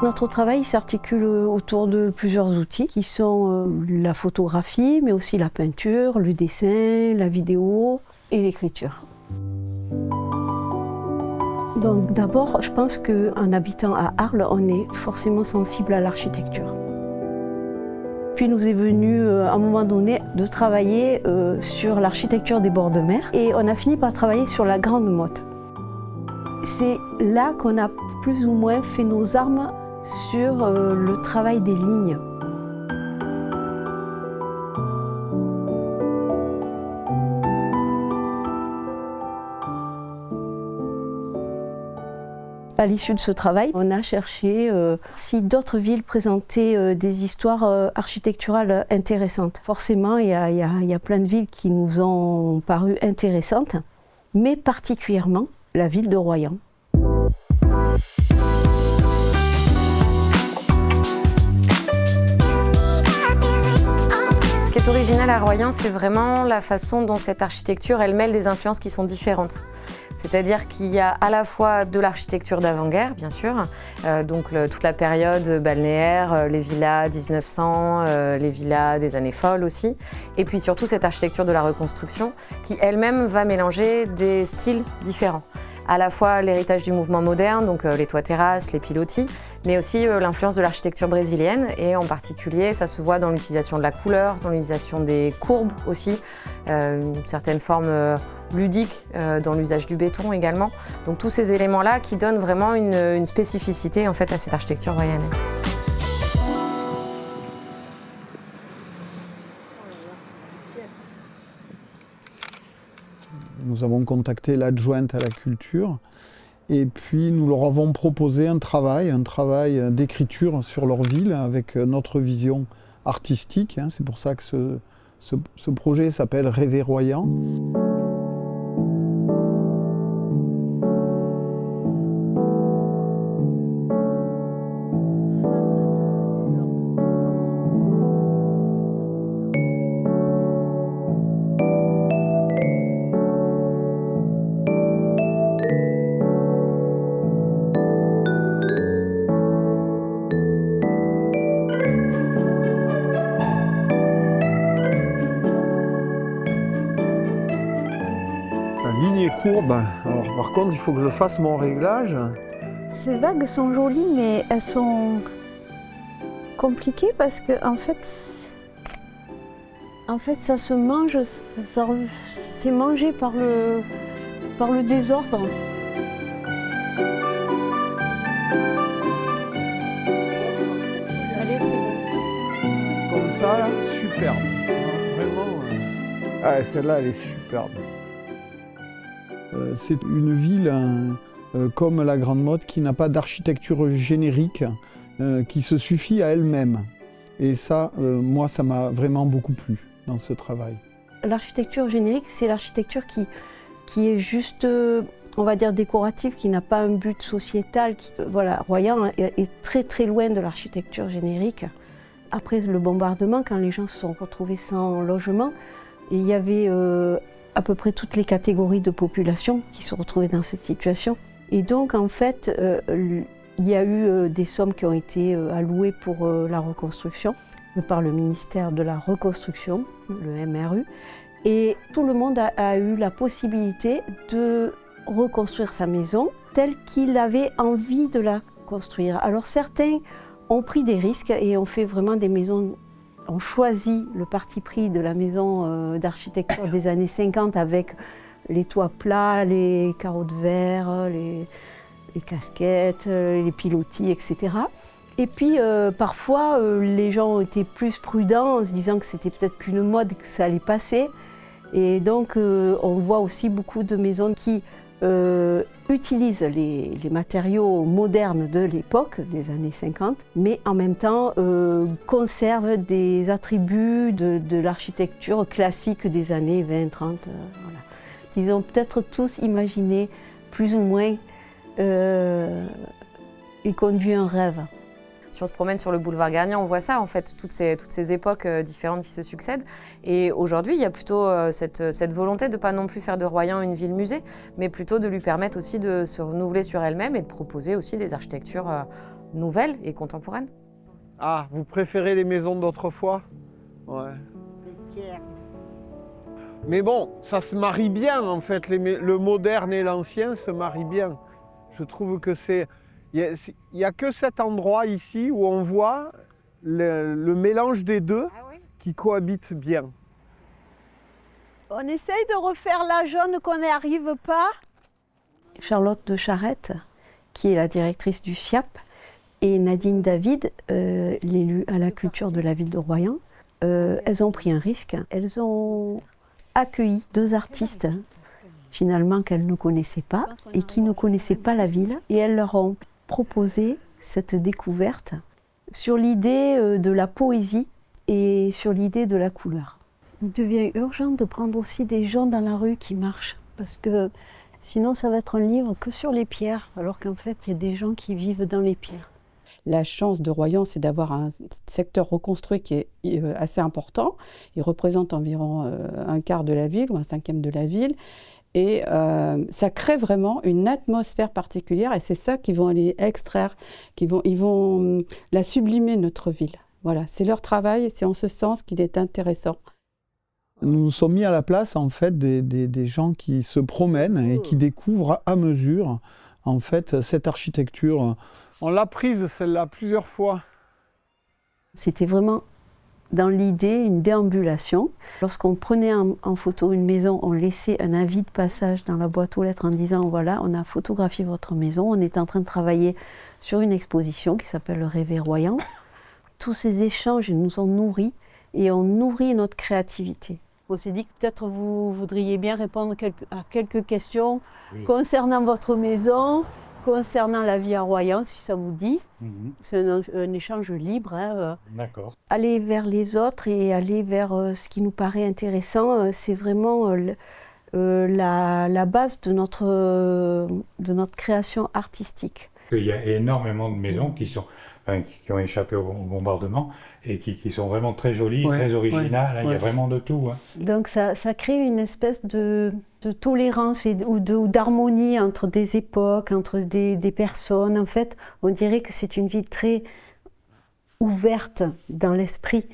Notre travail s'articule autour de plusieurs outils qui sont la photographie, mais aussi la peinture, le dessin, la vidéo et l'écriture. Donc d'abord, je pense qu'en habitant à Arles, on est forcément sensible à l'architecture. Puis nous est venu à un moment donné de travailler sur l'architecture des bords de mer et on a fini par travailler sur la Grande Motte. C'est là qu'on a plus ou moins fait nos armes sur le travail des lignes. À l'issue de ce travail, on a cherché si d'autres villes présentaient des histoires architecturales intéressantes. Forcément, il y a plein de villes qui nous ont paru intéressantes, mais particulièrement la ville de Royan. Ce qui est original à Royan, c'est vraiment la façon dont cette architecture, elle mêle des influences qui sont différentes. C'est-à-dire qu'il y a à la fois de l'architecture d'avant-guerre, bien sûr, toute la période balnéaire, les villas 1900, les villas des années folles aussi, et puis surtout cette architecture de la reconstruction qui elle-même va mélanger des styles différents. À la fois l'héritage du mouvement moderne, donc les toits terrasses, les pilotis, mais aussi l'influence de l'architecture brésilienne, et en particulier ça se voit dans l'utilisation de la couleur, dans l'utilisation des courbes aussi, une certaine forme ludique dans l'usage du béton également. Donc tous ces éléments-là qui donnent vraiment une spécificité en fait à cette architecture royanaise. Nous avons contacté l'adjointe à la culture et puis nous leur avons proposé un travail d'écriture sur leur ville avec notre vision artistique. C'est pour ça que ce projet s'appelle Rêver Royan. La ligne est courbe, alors par contre il faut que je fasse mon réglage. Ces vagues sont jolies, mais elles sont compliquées parce que en fait ça se mange, c'est mangé par le désordre. Allez, c'est bon. Comme ça, là, superbe. Vraiment, celle-là elle est superbe. C'est une ville comme la Grande Motte qui n'a pas d'architecture générique, qui se suffit à elle-même. Et ça, moi, ça m'a vraiment beaucoup plu dans ce travail. L'architecture générique, c'est l'architecture qui est juste, on va dire, décorative, qui n'a pas un but sociétal. Voilà, Royan est très très loin de l'architecture générique. Après le bombardement, quand les gens se sont retrouvés sans logement, il y avait à peu près toutes les catégories de population qui se retrouvaient dans cette situation. Et donc, en fait, il y a eu des sommes qui ont été allouées pour la reconstruction par le ministère de la Reconstruction, le MRU. Et tout le monde a eu la possibilité de reconstruire sa maison telle qu'il avait envie de la construire. Alors certains ont pris des risques et ont fait vraiment des maisons. On choisit le parti pris de la maison d'architecture des années 50 avec les toits plats, les carreaux de verre, les casquettes, les pilotis, etc. Et puis parfois les gens ont été plus prudents en se disant que c'était peut-être qu'une mode, que ça allait passer. Et donc on voit aussi beaucoup de maisons qui utilisent les matériaux modernes de l'époque, des années 50, mais en même temps conservent des attributs de l'architecture classique des années 20, 30. Voilà. Ils ont peut-être tous imaginé plus ou moins et conduit un rêve. Si on se promène sur le boulevard Garnier, on voit ça, en fait, toutes ces époques différentes qui se succèdent. Et aujourd'hui, il y a plutôt cette volonté de ne pas non plus faire de Royan une ville-musée, mais plutôt de lui permettre aussi de se renouveler sur elle-même et de proposer aussi des architectures nouvelle et contemporaine. Ah, vous préférez les maisons d'autrefois? Ouais. Les pierres. Mais bon, ça se marie bien en fait, le moderne et l'ancien se marient bien. Je trouve que c'est... Il n'y a que cet endroit ici où on voit le mélange des deux qui cohabitent bien. On essaye de refaire la jaune qu'on n'y arrive pas. Charlotte de Charette, qui est la directrice du SIAP, et Nadine David, l'élu à la culture de la ville de Royan, elles ont pris un risque. Elles ont accueilli 2 artistes, finalement, qu'elles ne connaissaient pas et qui ne connaissaient pas la ville. Et elles leur ont proposé cette découverte sur l'idée de la poésie et sur l'idée de la couleur. Il devient urgent de prendre aussi des gens dans la rue qui marchent, parce que sinon ça va être un livre que sur les pierres, alors qu'en fait il y a des gens qui vivent dans les pierres. La chance de Royan, c'est d'avoir un secteur reconstruit qui est assez important. Il représente environ un quart de la ville ou un cinquième de la ville. Et ça crée vraiment une atmosphère particulière et c'est ça qu'ils vont aller extraire, ils vont la sublimer, notre ville. Voilà, c'est leur travail et c'est en ce sens qu'il est intéressant. Nous nous sommes mis à la place en fait des gens qui se promènent et qui découvrent à mesure en fait cette architecture. On l'a prise celle-là plusieurs fois. C'était vraiment dans l'idée une déambulation. Lorsqu'on prenait en photo une maison, on laissait un avis de passage dans la boîte aux lettres en disant voilà, on a photographié votre maison, on est en train de travailler sur une exposition qui s'appelle le Rêver Royan. Tous ces échanges nous ont nourris et ont nourri notre créativité. On s'est dit que peut-être vous voudriez bien répondre à quelques questions concernant votre maison, concernant la vie à Royan, si ça vous dit. C'est un échange libre. Hein. D'accord. Aller vers les autres et aller vers ce qui nous paraît intéressant, c'est vraiment la base de notre création artistique. Il y a énormément de maisons qui ont échappé au bombardement et qui sont vraiment très jolies, très originales. Il y a vraiment de tout. Hein. Donc ça crée une espèce de tolérance ou d'harmonie entre des époques, entre des personnes. En fait, on dirait que c'est une ville très ouverte dans l'esprit.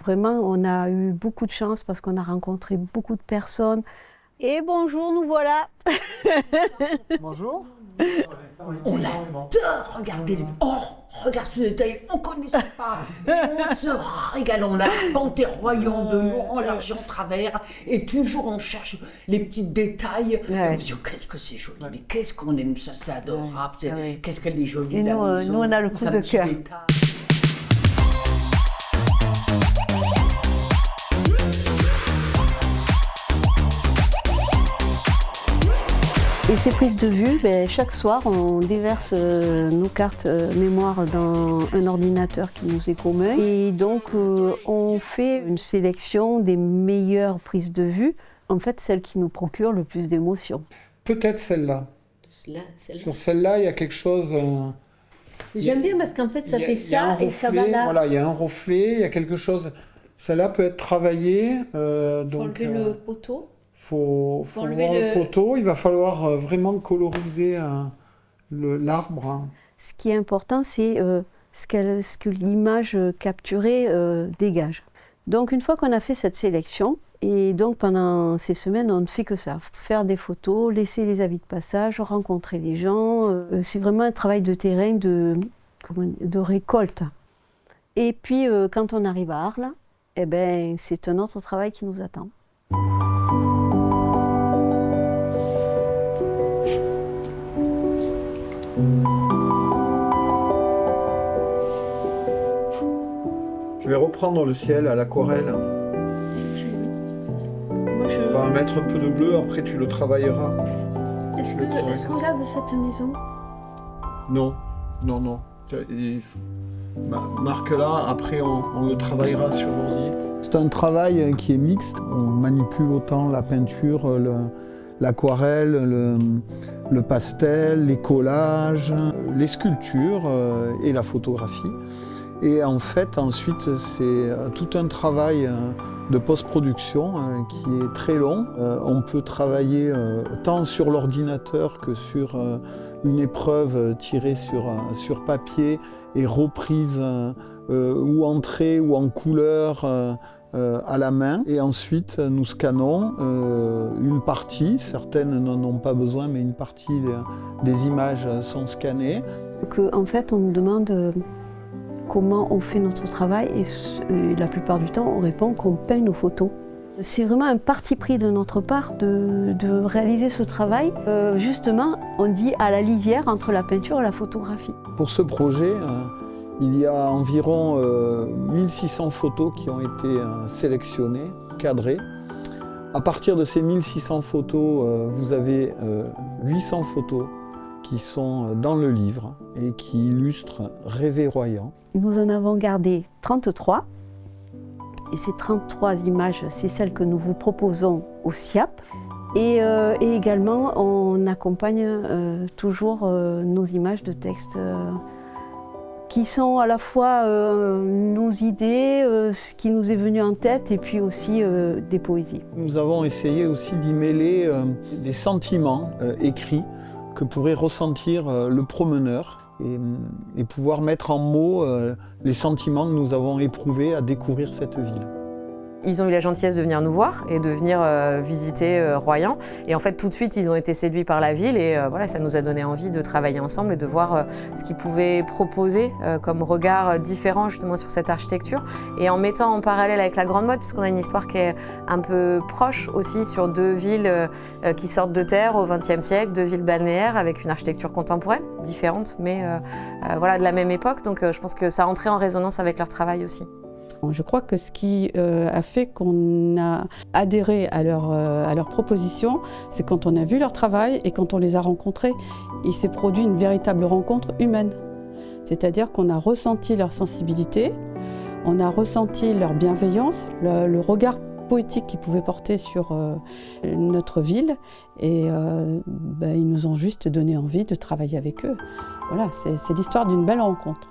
Vraiment, on a eu beaucoup de chance parce qu'on a rencontré beaucoup de personnes. Et bonjour, nous voilà. Bonjour. On adore regarder les... Oh, regarde ce détail, on ne connaissait pas. On se régale, on a arpenté Royan de long en large et en travers. Et toujours on cherche les petits détails. Ouais. On se dit, oh, qu'est-ce que c'est joli, mais qu'est-ce qu'on aime ça, c'est adorable. Qu'est-ce qu'elle est jolie. Et nous, on a le coup de cœur. Et ces prises de vue, chaque soir, on déverse nos cartes mémoire dans un ordinateur qui nous est commun. Et donc, on fait une sélection des meilleures prises de vue, en fait, celles qui nous procurent le plus d'émotions. Peut-être celle-là. Celle-là. Sur celle-là, il y a quelque chose... J'aime bien parce qu'en fait, ça fait il y a un ça et ça va reflet, là. Voilà, il y a un reflet, il y a quelque chose... Celle-là peut être travaillée. Donc, Enlever le poteau. Faut voir le poteau, il va falloir vraiment coloriser l'arbre. Hein. Ce qui est important, c'est ce que l'image capturée dégage. Donc une fois qu'on a fait cette sélection, et donc pendant ces semaines, on ne fait que ça, faire des photos, laisser les avis de passage, rencontrer les gens. C'est vraiment un travail de terrain, de récolte. Et puis quand on arrive à Arles, c'est un autre travail qui nous attend. Je vais reprendre le ciel à l'aquarelle. On va mettre un peu de bleu, après tu le travailleras. Est-ce qu'on garde cette maison? Non. Marque-la, après on le travaillera sur l'ordi. C'est un travail qui est mixte. On manipule autant la peinture, l'aquarelle, le pastel, les collages, les sculptures et la photographie. Et en fait, ensuite, c'est tout un travail de post-production qui est très long. On peut travailler tant sur l'ordinateur que sur une épreuve tirée sur papier et reprise ou en trait ou en couleur à la main. Et ensuite, nous scannons une partie, certaines n'en ont pas besoin, mais une partie des images sont scannées. En fait, on nous demande comment on fait notre travail et la plupart du temps, on répond qu'on peint nos photos. C'est vraiment un parti pris de notre part de réaliser ce travail. Justement, on dit à la lisière entre la peinture et la photographie. Pour ce projet, il y a environ 1600 photos qui ont été sélectionnées, cadrées. À partir de ces 1600 photos, vous avez 800 photos qui sont dans le livre et qui illustrent Rêver Royan. Nous en avons gardé 33. Et ces 33 images, c'est celles que nous vous proposons au SIAP. Et également, on accompagne toujours nos images de texte qui sont à la fois nos idées, ce qui nous est venu en tête, et puis aussi des poésies. Nous avons essayé aussi d'y mêler des sentiments écrits que pourrait ressentir le promeneur et pouvoir mettre en mots les sentiments que nous avons éprouvés à découvrir cette ville. Ils ont eu la gentillesse de venir nous voir et de venir visiter Royan. Et en fait, tout de suite, ils ont été séduits par la ville et voilà, ça nous a donné envie de travailler ensemble et de voir ce qu'ils pouvaient proposer comme regard différent justement sur cette architecture. Et en mettant en parallèle avec la Grande Motte, puisqu'on a une histoire qui est un peu proche aussi sur deux villes qui sortent de terre au XXe siècle, deux villes balnéaires avec une architecture contemporaine, différente, mais voilà, de la même époque. Donc je pense que ça a entré en résonance avec leur travail aussi. Je crois que ce qui a fait qu'on a adhéré à leur proposition, c'est quand on a vu leur travail et quand on les a rencontrés. Il s'est produit une véritable rencontre humaine. C'est-à-dire qu'on a ressenti leur sensibilité, on a ressenti leur bienveillance, le regard poétique qu'ils pouvaient porter sur notre ville. Et ils nous ont juste donné envie de travailler avec eux. Voilà, c'est l'histoire d'une belle rencontre.